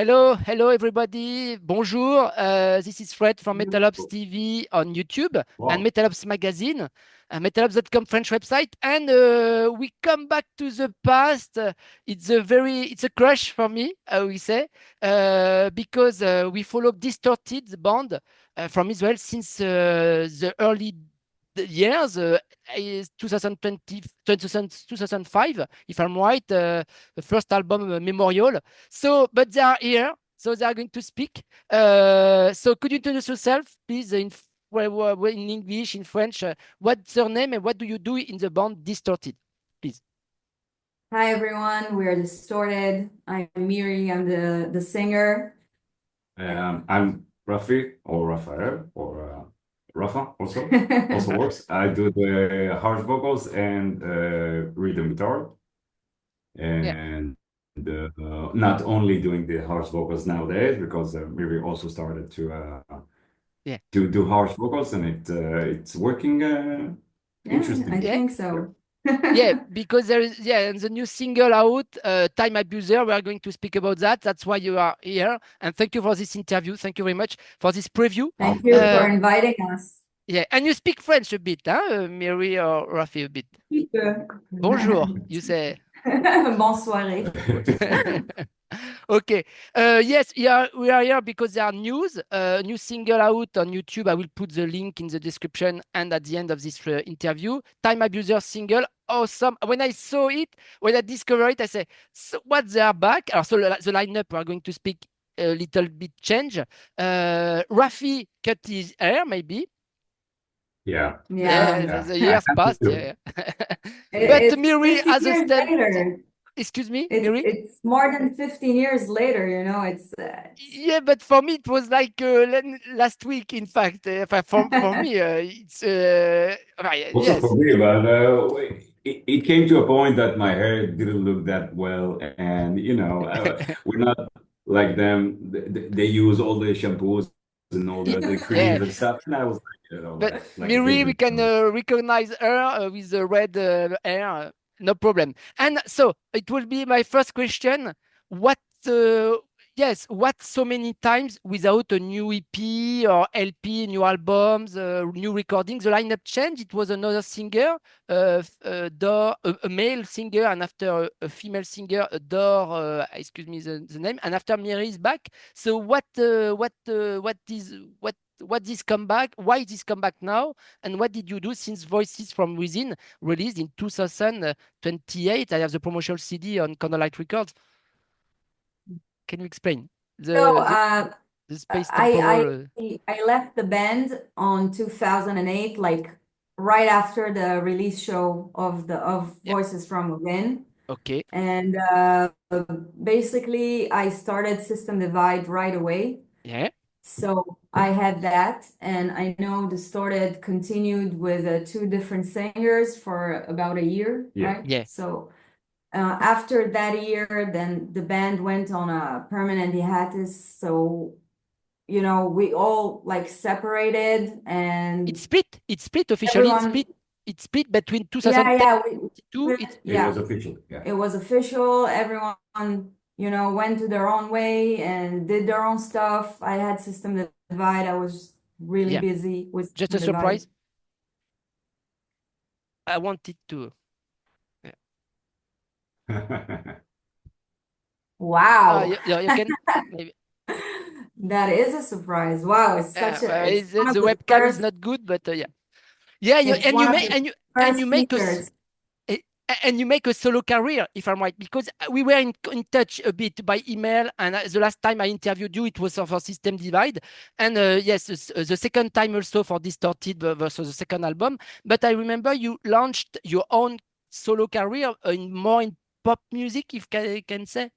Hello everybody. Bonjour. This is Fred from metal-ISR TV on YouTube and Wow. metal-ISR magazine, metal-ISR.com French website. And we come back to the past. It's a crush for me, we say, because we follow Distorted, the band from Israel since the early years, is 2020, 2005, if I'm right, the first album, Memorial. So, but they are here, so they are going to speak. So, could you introduce yourself, please, in English, in French? What's your name and what do you do in the band Distorted, please? Hi everyone, we are Distorted. I'm Miri, I'm the singer. I'm Raphy or Raphael or Rafa also works. I do the harsh vocals and rhythm guitar, Yeah, and not only doing the harsh vocals nowadays because Miri also started yeah, to do harsh vocals, and it's working Yeah, I interestingly. yeah. think Yeah. so. Yeah, because there is, yeah, and the new single out, Time Abuser, we are going to speak about that. That's why you are here. And thank you for this interview. Thank you very much for this preview. Thank you for inviting us. Yeah, and you speak French a bit, huh, Miri or Rafi, a bit. Petit peu. Bonjour, you say. Bonsoiré. Okay. Yes, yeah, we are here because there are news, new single out on YouTube. I will put the link in the description and at the end of this interview. Time Abuser single, awesome. When I saw it, when I discovered it, I say, so what, they are back? So the lineup, we are going to speak a little bit change. Rafi cut his hair, maybe. Yeah, yeah, Yeah. Yeah, yeah. the I years have to passed. do. Yeah. Yeah. But It's Miri 15 as a years stand. later. Excuse me, It's Miri? it's more than 15 years later, it's Yeah, but for me it was like last week. In fact, for me, it's Also for yes, me, but it came to a point that my hair didn't look that well, and we're not like them. They use all the shampoos and all the yeah. creams and stuff, and I was like, But like a Miri, we baby. can So, recognize her with the red hair, no problem. And so it will be my first question. What, uh, yes, what so many times without a new EP or LP, new albums, new recordings, the lineup changed? It was another singer, a male singer, and after a female singer, a door, excuse me the name, and after Miri is back. So what this comeback? Why this comeback now? And what did you do since Voices from Within released in 2028? I have the promotional CD on Candlelight Records. Can you explain so the space temporal? I left the band on 2008, like right after the release show of Yeah. Voices from Within. Okay. And basically, I started System Divide right away. Yeah. So I had that, and I know Distorted continued with two different singers for about a year, yeah. right? Yeah. So after that year, then the band went on a permanent hiatus. So, we all like separated and It split. It split officially. It everyone, split. It split between yeah, 2010 yeah, to it. It was yeah, official. Yeah. it was official. Everyone, went to their own way and did their own stuff. I had System Divide. I was really Yeah. busy with Just a System Divide. surprise. I wanted to. Yeah. Wow. Yeah, yeah, you can maybe. That is a surprise. Wow, it's one of The the webcam is not good, but yeah. Yeah, it's one of the and you first make features. eh, and you make a solo career, if I'm right, because we were in touch a bit by email, and the last time I interviewed you, it was for System Divide, and yes, the second time also for Distorted versus the second album. But I remember you launched your own solo career in pop music, if I can say.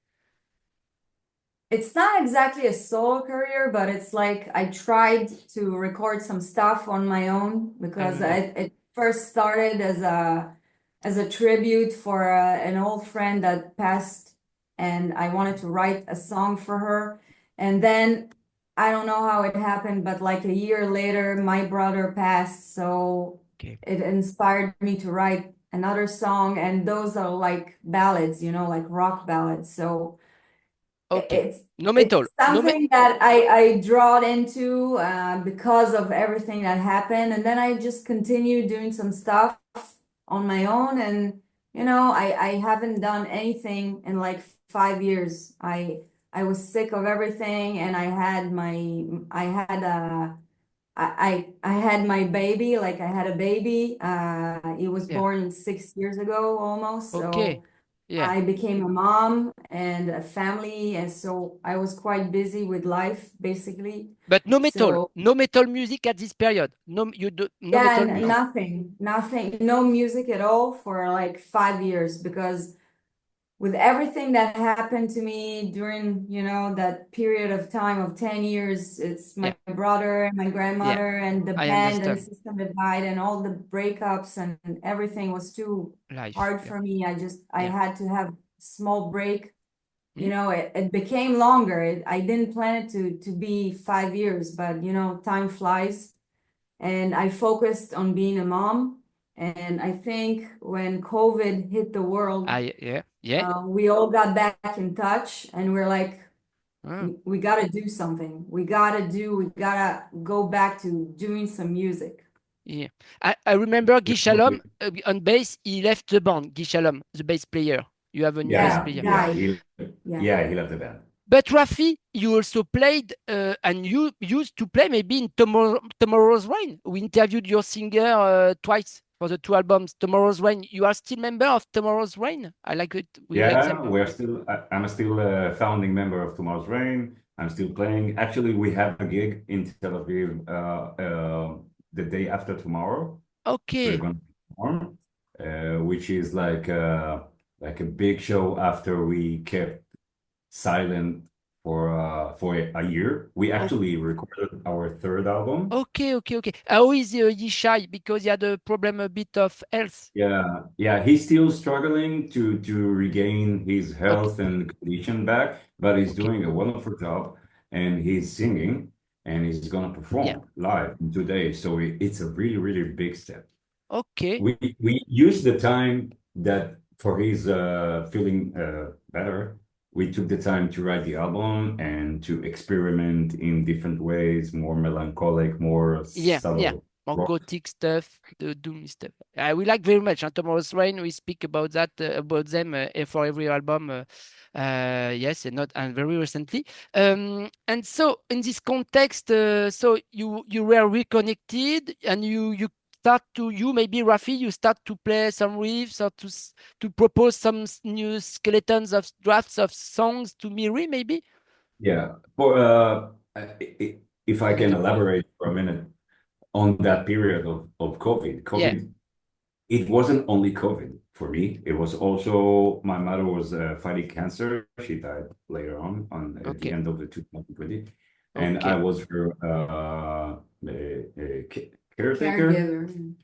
It's not exactly a solo career, but it's like I tried to record some stuff on my own because Yeah. it first started as a tribute for an old friend that passed, and I wanted to write a song for her. And then I don't know how it happened, but like a year later, my brother passed, so Okay. it inspired me to write another song, and those are like ballads, like rock ballads. So Okay. It's No metal. it's something that I draw into because of everything that happened, and then I just continue doing some stuff on my own, and I haven't done anything in like 5 years. I was sick of everything, and I had my baby, like I had a baby. He was Yeah. born 6 years ago almost, Okay. so Yeah. I became a mom and a family, and so I was quite busy with life, basically. But no metal. So No metal music at this period. No, you do no yeah, metal music. nothing, no music at all for like 5 years, because with everything that happened to me during, that period of time of 10 years, it's Yeah. my brother and my Yeah. grandmother and the I band and the understand. system that died and all the breakups, and everything was too Life. hard Yeah. for me. I Yeah. had to have small break. Hmm? It became longer. I didn't plan it to be 5 years, but time flies. And I focused on being a mom. And I think when COVID hit the world, Yeah. Yeah. we all got back in touch, and we're like, Ah, we got to do something. We got to go back to doing some music. yeah. I remember Guy Shalom We- on bass. He left the band. Guy Shalom, the bass player. You have a new bass Yeah, player. guy. Yeah. yeah, he left the band. But Rafi, you also played and you used to play maybe in Tomorrow's Rain. We interviewed your singer twice for the two albums. Tomorrow's Rain. You are still member of Tomorrow's Rain. I like it. We like Yeah, them. we're still. I'm still a founding member of Tomorrow's Rain. I'm still playing. Actually, we have a gig in Tel Aviv the day after tomorrow. We're Okay. going to perform, which is like a big show after we kept silent for a year. We Oh, actually recorded our third album. okay. Okay. Okay. How is Yishai? Because he had a problem a bit of health. Yeah, he's still struggling to regain his Okay. health and condition back, but he's Okay. doing a wonderful job, and he's singing, and he's gonna Yeah. perform live in 2 days. So it's a really, really big step. Okay. We used the time that for his feeling better. We took the time to write the album and to experiment in different ways, more melancholic, more Yeah. Yeah. subtle More rock. gothic stuff, the doom stuff. We like very much. Tomorrow's Rain, we speak about that, about them for every album. Yes, and very recently. And so in this context, so you were reconnected, and you start to you maybe Rafi, you start to play some riffs or to propose some new skeletons of drafts of songs to Miri maybe. Yeah. For if I For can the elaborate for a minute on that period of COVID. yeah, It wasn't only COVID for me. It was also my mother was fighting cancer. She died later on at the okay, end of the 2020, and I okay, was her caretaker, Caregiver.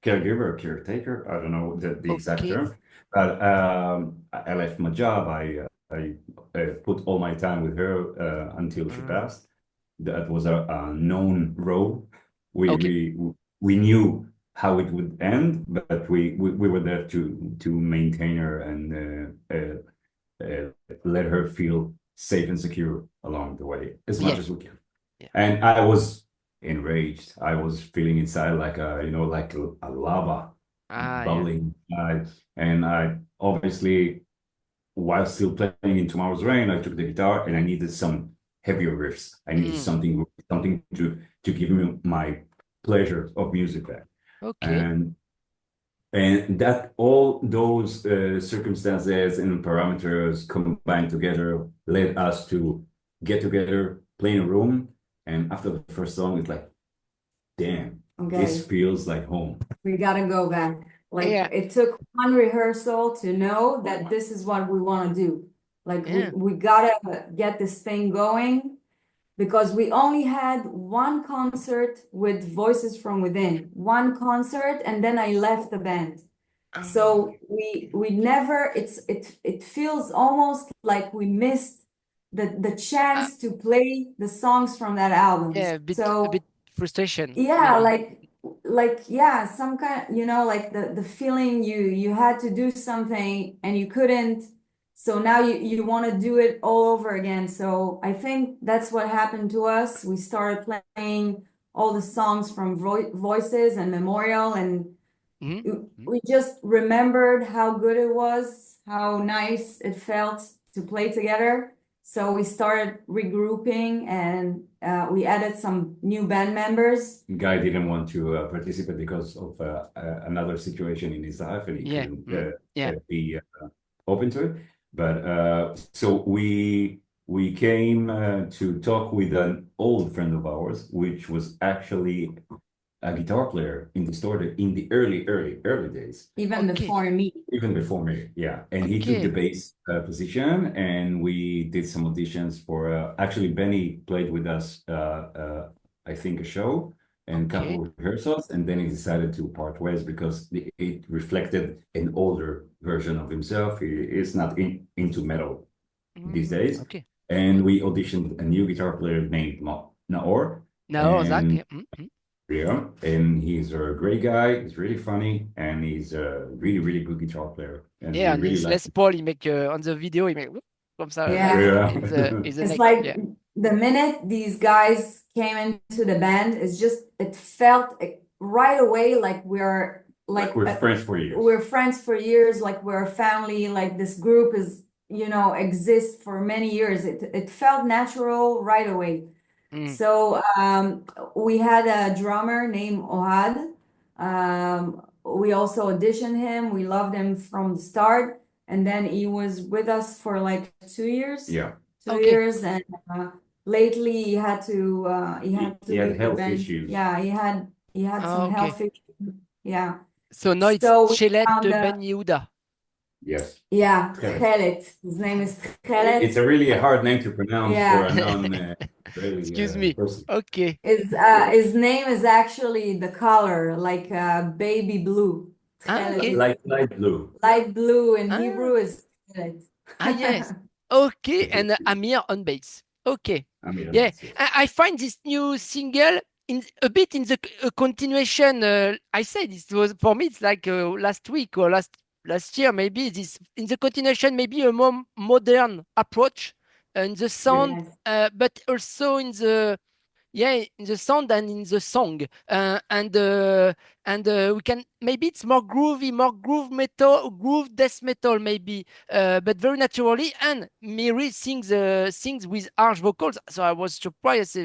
caregiver, caretaker. I don't know the exact okay. term, but I left my job. I put all my time with her until she Uh, passed. That was a known role. We okay, we we knew how it would end, but we were there to maintain her and let her feel safe and secure along the way as much yeah, as we can. yeah. And I was enraged. I was feeling inside like a lava Yeah. bubbling inside. And I obviously, while still playing in Tomorrow's Rain, I took the guitar and I needed some heavier riffs. I needed Mm, something to give me my pleasure of music back. okay. And that all those circumstances and parameters combined together led us to get together, play in a room, and after the first song, it's like, damn, this Okay, feels like home. we gotta go back. Like Yeah, it took one rehearsal to know that this is what we want to do. Like yeah. we gotta get this thing going, because we only had one concert with Voices from Within, one concert, and then I left the band. So we never, it feels almost like we missed the Uh, chance to play the songs from that album. yeah, a So bit frustration, yeah, maybe. yeah, some kind, like the feeling you had to do something and you couldn't. So now you want to do it all over again. So I think that's what happened to us. We started playing all the songs from Voices and Memorial, and we just remembered how good it was, how nice it felt to play together. So we started regrouping, and we added some new band members. Guy didn't want to participate because of another situation in his life, and he couldn't be open to it. But so we came to talk with an old friend of ours, which was actually a guitar player in Distorted in the early days. Even before me. Even before me, yeah. And he took the bass position, and we did some auditions for, actually Benny played with us, I think a show and a couple of rehearsals, and then he decided to part ways because it reflected an older version of himself. He is not into metal these days. And we auditioned a new guitar player named Naor. Yeah, and he's a great guy. He's really funny, and he's a really, really good guitar player. And and really Les Paul, he make on the video, he make comme ça. It's like the minute these guys came into the band, it felt right away like we're friends for years. We're friends for years, like we're a family, like this group is, exists for many years. It felt natural right away. So we had a drummer named Ohad. We also auditioned him. We loved him from the start, and then he was with us for like 2 years. Yeah, 2 years, and lately he had had health issues. Yeah, he had some health issues. Yeah. So now it's Chelet Ben Yehuda. Yes. Yeah, Chelet. His name is Chelet. It's a really hard name to pronounce for a non. Excuse me. Person. Okay. His name is actually the color, like baby blue. Light blue. Light blue in Hebrew is Chelet. Yes. Okay, and Amir on bass. Okay. I find this new single a bit in the continuation. I said it was for me. It's like last week or last year, maybe this in the continuation, maybe a more modern approach in the sound, but also in the sound and in the song, and we can maybe it's more groovy, more groove metal, groove death metal maybe, but very naturally. And Miri sings with harsh vocals, so I was surprised.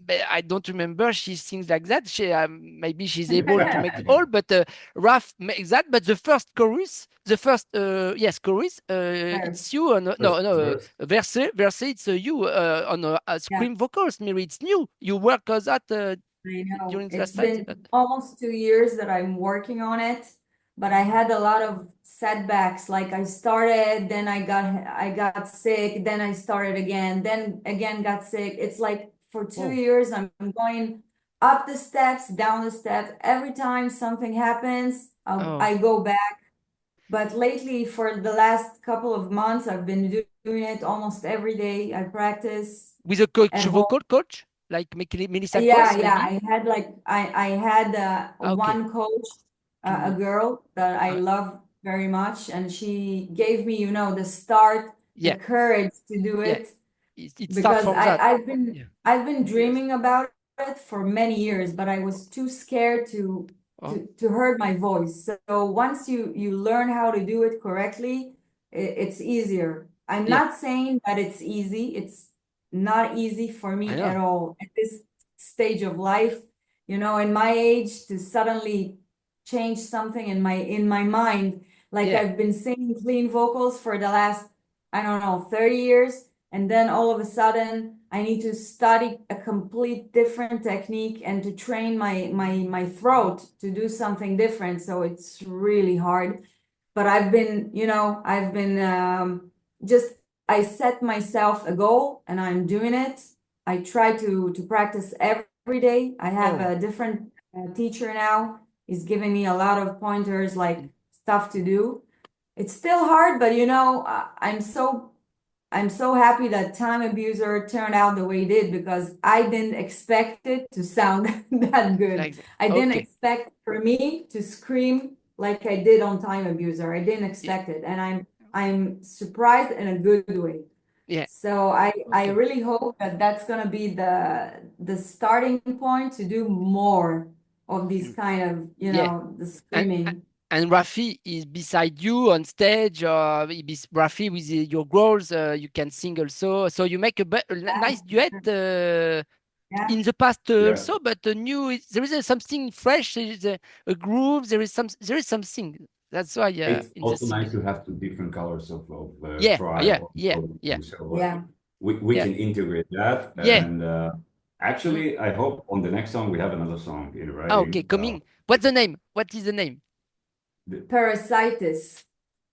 But I don't remember she sings like that. Maybe she's able to make it all, but Raph makes that. But the first chorus, chorus, it's you on verse, it's you on scream vocals. Miri, it's new. You work on that I know. during It's been almost 2 years that I'm working on it, but I had a lot of setbacks. Like I started, then I got sick, then I started again, then again got sick. It's like for 2 years, I'm going up the steps, down the steps. Every time something happens, I go back. But lately, for the last couple of months, I've been doing it almost every day. I practice with a vocal coach, like Melissa. I had one coach, a girl that I love very much, and she gave me, the start, the courage to do it. Because I've been dreaming about it for many years, but I was too scared to hurt my voice. So once you learn how to do it correctly, it's easier. I'm not saying that it's easy. It's not easy for me at all at this stage of life. In my age, to suddenly change something in my mind, like I've been singing clean vocals for the last, I don't know, 30 years. And then all of a sudden, I need to study a complete different technique and to train my throat to do something different. So it's really hard. But I set myself a goal and I'm doing it. I try to practice every day. I have a different teacher now. He's giving me a lot of pointers, like stuff to do. It's still hard, but I'm so happy that Time Abuser turned out the way it did, because I didn't expect it to sound that good. I didn't expect for me to scream like I did on Time Abuser. I didn't expect it. And I'm surprised in a good way. Yeah. So I Okay. really hope that that's gonna be the starting point to do more of these kind of, Yeah. the And screaming. and Raphy is beside you on stage, or Raphy with your growls. You can sing also. So you make a nice duet. Yeah. In the past Yeah, also, but there is something fresh. There is a groove. There is something. That's why it's in the also singing. nice to have two different colors of Yeah. tribe Yeah. or Yeah. Yeah. so Yeah. we Yeah. can integrate that. Yeah. And Mm. actually, I hope on the next song we have another song in Ah, okay. writing. Coming. What's the name? What is the name? The, Parasitis.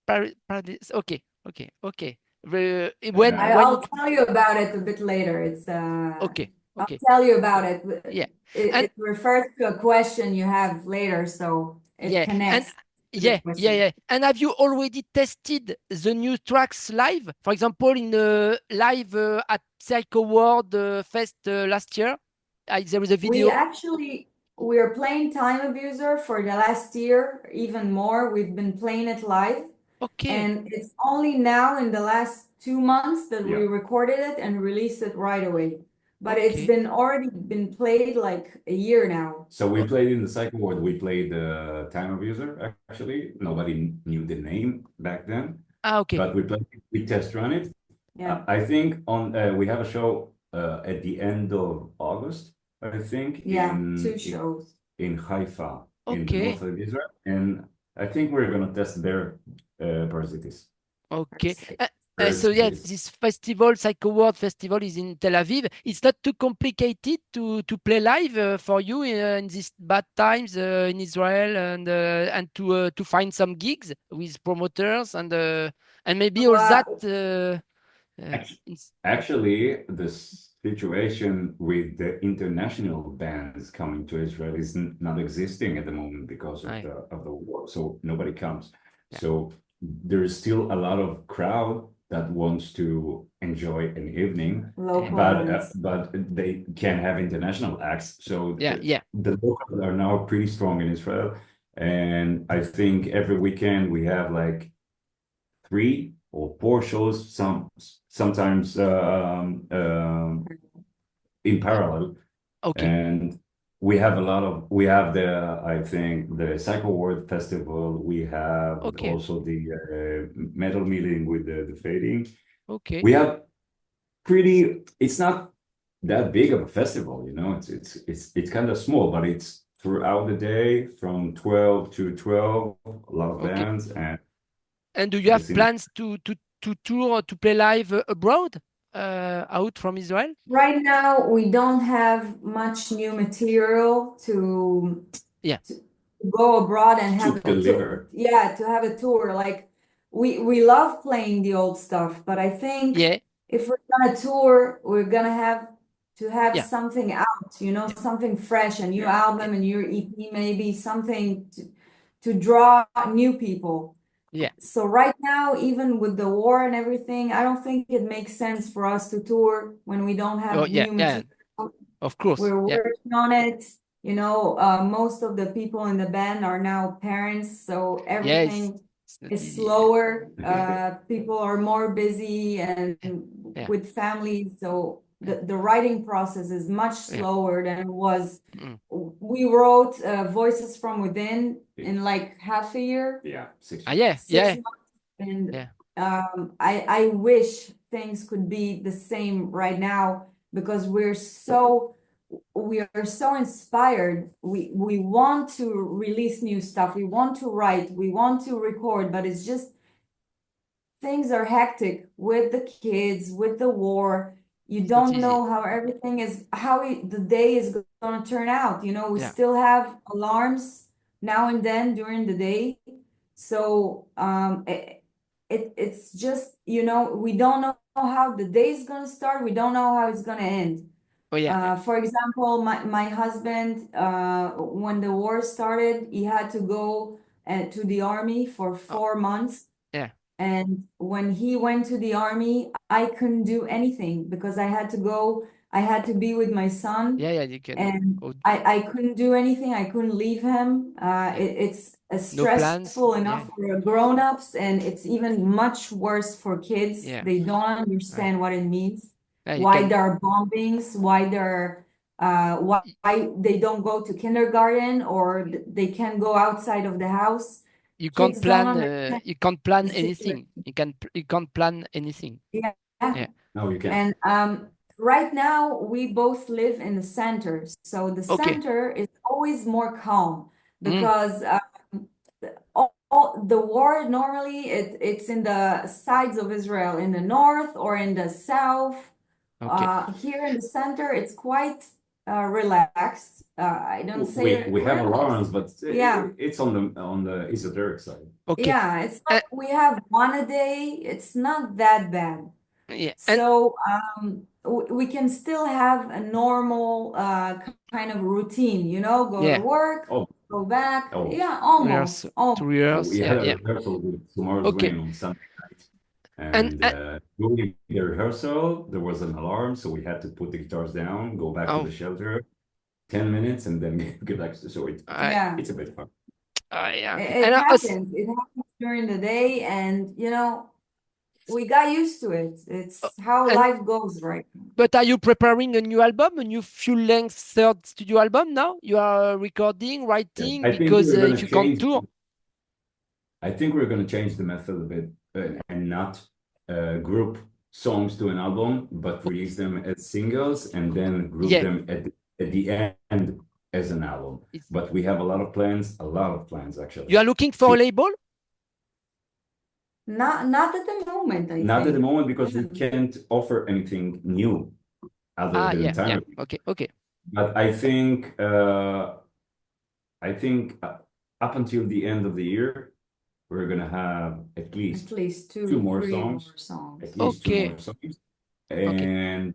Paradise. Okay. Okay. Okay. uh, When I'll it. tell you about it a bit later. Okay. I'll Okay. tell you about it. Yeah. It, And it refers to a question you have later, so it yeah. And connects to the yeah. Yeah. question. Yeah. And have you already tested the new tracks live? For example, in live at Psycho World Fest last year, there was a We video. actually we're playing Time Abuser for the last year, even more. We've been playing it live, Okay. and it's only now in the last 2 months that we yeah. recorded it and released it right away. But it's Okay. been already been played like a year now. So we Oh, played in the cycle ward. We played Time of User. Actually, nobody knew the name back then, ah, okay. but we test run it. Yeah. I think on we have a show at the end of August. I think Yeah, two shows. in Haifa in the north Okay. of Israel, and I think we're gonna test their parasites. Okay. So yeah, Parasites. this festival, Psycho World Festival, is in Tel Aviv. It's not too complicated to play live for you in these bad times in Israel, and to find some gigs with promoters and maybe all that. Well, Uh, Act- in, Actually, the situation with the international bands coming to Israel is not existing at the moment because I, of the war. So nobody comes. yeah. So there is still a lot of crowd that wants to enjoy an evening, local And bands. but they can have international acts. So yeah, yeah, the locals are now pretty strong in Israel, and I think every weekend we have like 3 or 4 shows, sometimes in parallel, okay, and we have the I think the Cycle World Festival. We have okay, also the metal meeting with the fading. okay, We have pretty. It's not that big of a festival, you know. It's kind of small, but it's throughout the day from 12 to 12. A lot of okay. bands and And do you the have scene. plans to tour or to play live abroad, out from Israel? Right now, we don't have much new material Yeah, to go abroad and To have a tour. deliver. Yeah, to have a tour. Like we love playing the old stuff, but I think yeah, if we're gonna tour, we're gonna have to have yeah, something out, yeah, something fresh, a new Yeah. yeah, album, a new EP, maybe something to draw new people. yeah. So right now, even with the war and everything, I don't think it makes sense for us to tour when we don't Oh, have yeah, new yeah. material. Of course. We're Yeah. working on it. Most of the people in the band are now parents, so Yeah, everything it's not is easy. slower. People are more busy and Yeah. Yeah. with families, so Yeah. the writing process is much Yeah. slower than it was. Mm. We wrote Voices from Within in like half a year, Yeah, six Ah, months. yeah. six Yeah. months, and Yeah. I wish things could be the same right now because we are so inspired. We want to release new stuff. We want to write. We want to record, but it's just things are hectic with the kids, with the war. You It's not don't easy. know how everything is, the day is going to turn out. We Yeah. still have alarms now and then during the day. So it's just, we don't know how the day is going to start. We don't know how it's going to end. Oh, yeah. Yeah. For example, my husband, when the war started, he had to go to the army for Oh, 4 months. yeah. And when he went to the army, I couldn't do anything because I had to go I had to be with my son, Yeah, you can. and I couldn't do anything. I couldn't leave him. It's No plans. stressful enough for grown-ups, and it's even much worse for kids. Yeah. They don't understand what it means, You why can. there are bombings, why they don't go to kindergarten, or they can't go outside of the house. You can't Kids don't plan. understand You can't plan the anything. situation. You can't plan anything. Yeah. Yeah. No, you can't. And right now we both live in the center. So the Okay. center is always more calm Mm. because the war normally it's in the sides of Israel, in the north or in the south. Okay. Here in the center, it's quite relaxed. I don't say We have relaxed. alarms, but Yeah. it's on the esoteric side. Okay. Yeah, it's like we have one a day. It's not that bad. Yeah. So we can still have a normal kind of routine, you know, go Yeah. to work, Oh, go back. oh. Yeah, Rehearse, almost. 2 years. We Yeah. had a Yeah. rehearsal with Tomorrow's Okay. Rain on Sunday night. And And during the rehearsal, there was an alarm, so we had to put the guitars down, go back to the shelter, 10 minutes, and then get back. So Yeah, it's a bit fun. yeah. it happens. It happens during the day, and you know, we got used to it. It's how life goes right now. But are you preparing a new album, a new full-length third studio album now? You are recording, writing, I think because we're going if to you can't change. tour. I think we're going to change the method a bit and not group songs to an album, but release them as singles and then group them at the end as an album. But we have a lot of plans actually. You are looking for a label? Not at the moment, I Not think. at the moment because we can't offer anything new other than time. Okay. But I think up until the end of the year, we're gonna have at least two more songs. At least two more songs. And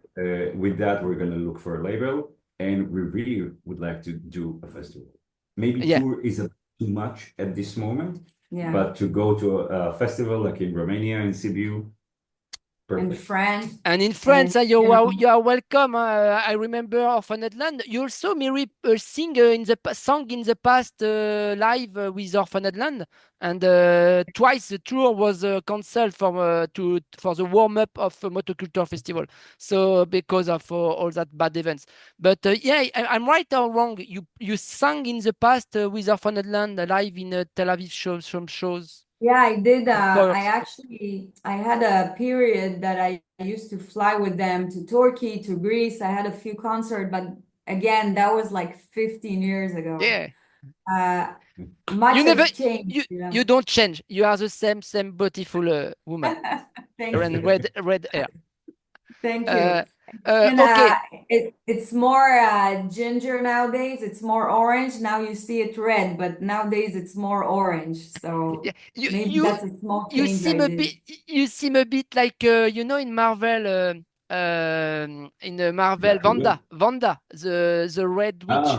with that, we're gonna look for a label, and we really would like to do a festival. Maybe tour isn't too much at this moment, but to go to a festival like in Romania, in Sibiu, perfect. In France. And in France, you are welcome. I remember Orphaned Land. You also, Miri, sang in the past live with Orphaned Land, and twice the tour was cancelled for the warm up of Motoculture Festival. So because of all that bad events. But I'm right or wrong? You sang in the past with Orphaned Land live in Tel-Aviv shows. Yeah, I did. I had a period that I used to fly with them to Turkey, to Greece. I had a few concerts, but again, that was like 15 years ago. Yeah. Much has changed. You don't change. You are the same beautiful woman. Thank you. Red hair. Thank you. Okay. It's more ginger nowadays. It's more orange. Now you see it red, but nowadays it's more orange. So maybe that's a small change. You seem a bit like in Marvel. In Marvel, Wanda, the Red Witch.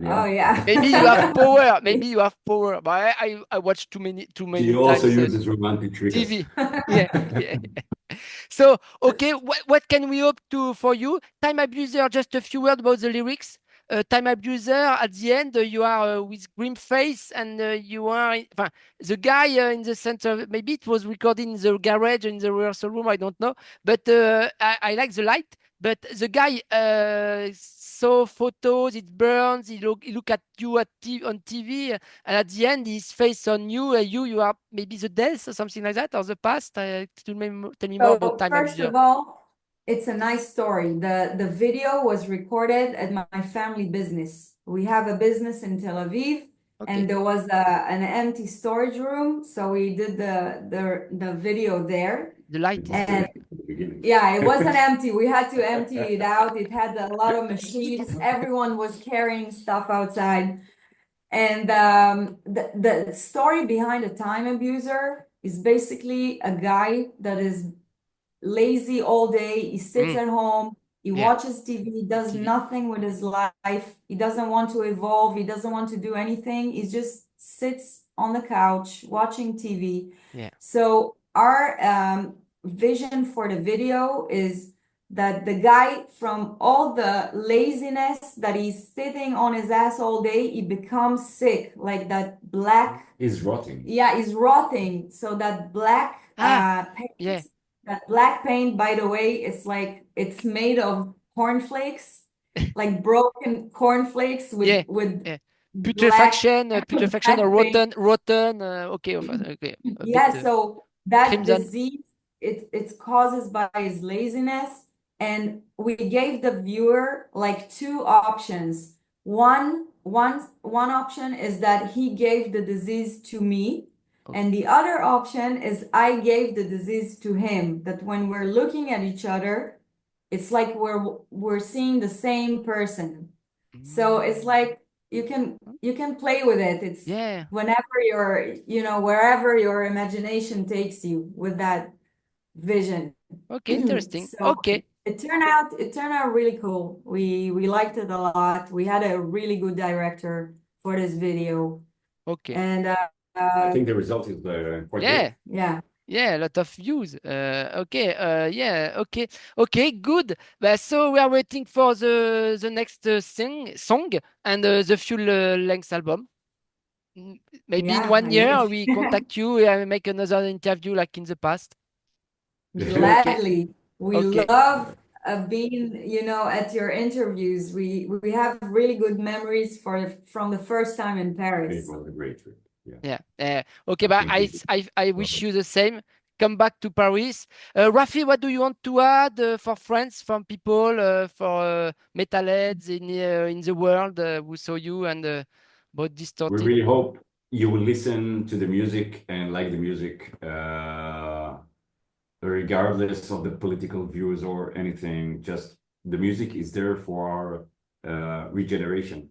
Oh yeah. Maybe you have power. Maybe you have power. But I watched too many He times. also uses romantic tricks. TV. Yeah. So, okay, what can we hope for you? Time Abuser, just a few words about the lyrics. Time Abuser, at the end, you are with grim face, and you are the guy in the center. Maybe it was recorded in the garage, in the rehearsal room, I don't know. But I like the light. But the guy saw photos, it burns, he look at you on TV, and at the end, his face on you, you are maybe the death or something like that, or the past. Tell me more about Time First Abuser. of all, it's a nice story. The video was recorded at my family business. We have a business in Tel Aviv, and there was an empty storage room, so we did the video there. The light and yeah, it wasn't empty. We had to empty it out. It had a lot of machines. Everyone was carrying stuff outside. And the story behind a time abuser is basically a guy that is lazy all day. He sits at home. He watches TV, does nothing with his life. He doesn't want to evolve. He doesn't want to do anything. He just sits on the couch watching TV. Yeah. So our vision for the video is that the guy, from all the laziness that he's sitting on his ass all day, he becomes sick, like that black. Is rotting. Yeah, he's rotting. So that black paint, Yeah. that black paint, by the way, it's made of cornflakes, like broken cornflakes Yeah. with Yeah. black Putrefaction or black paint. rotten. Okay, okay, a bit Yeah, so that crimson. disease, it's causes by his laziness. And we gave the viewer like two options. One option is that he gave the disease to me, Oh. and the other option is I gave the disease to him. That when we're looking at each other, it's like we're seeing the same person. So it's like you can play with it. It's Yeah. whenever wherever your imagination takes you with that vision. Okay, interesting. So Okay. it turned out really cool. We liked it a lot. We had a really good director for this video. Okay. And I think the result is quite Yeah. good. yeah. Yeah, a lot of views. Okay. Yeah. Okay. Okay. Good. So we are waiting for the next song and the full length album. Maybe in Yeah, one I year wish. we contact you and make another interview like in the past. Okay. Gladly. We Okay. love being, at your interviews. We have really good memories from the first time in It Paris. was a great trip. Yeah. Yeah. Okay. I But think we I wish you the same. Come back to Paris. Rafi, what do you want to add for friends, from people, for metalheads in the world who saw you and about we Distorted? really hope you will listen to the music and like the music, regardless of the political views or anything. Just the music is there for our regeneration,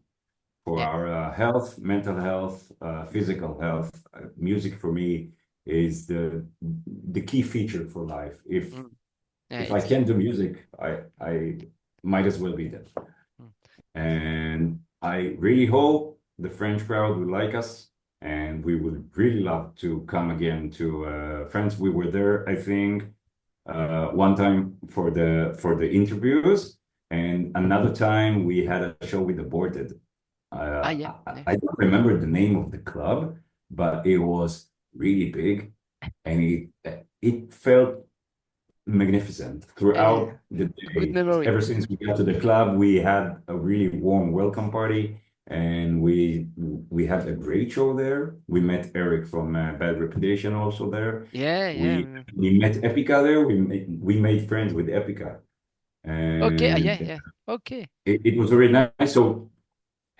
for Yeah. our health, mental health, physical health. Music for me is the key feature for life. Mm. Yeah. If I It's. can't do music, I might as well be dead. Mm. And I really hope the French crowd will like us, and we would really love to come again to France. We were there, I think, one time for the interviews, and another time we had a show with Aborted. Yeah. Yeah. I don't remember the name of the club, but it was really big, and it felt magnificent Yeah. throughout the Good day. memory. Ever since we got to the club, we had a really warm welcome party, and we had a great show there. We met Eric from Bad Reputation also there. Yeah. Yeah. We met Epica there. We made friends with Epica, Okay. Yeah. and Yeah. Okay. it was very nice. So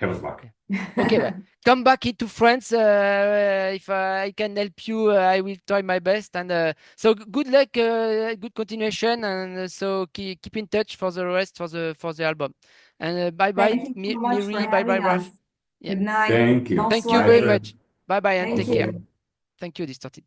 have us back. Okay, well, come back into France. If I can help you, I will try my best. And so good luck, good continuation, and so keep in touch for the rest for the album. And bye bye, Thank you so much for Miri. Bye bye, having Raf. us. Yeah, Good night. Thank you. thank you Bonsoir. Bye, very Fred. much. Bye bye, and Thank take care. Bonsoir. you. Thank you, Distorted.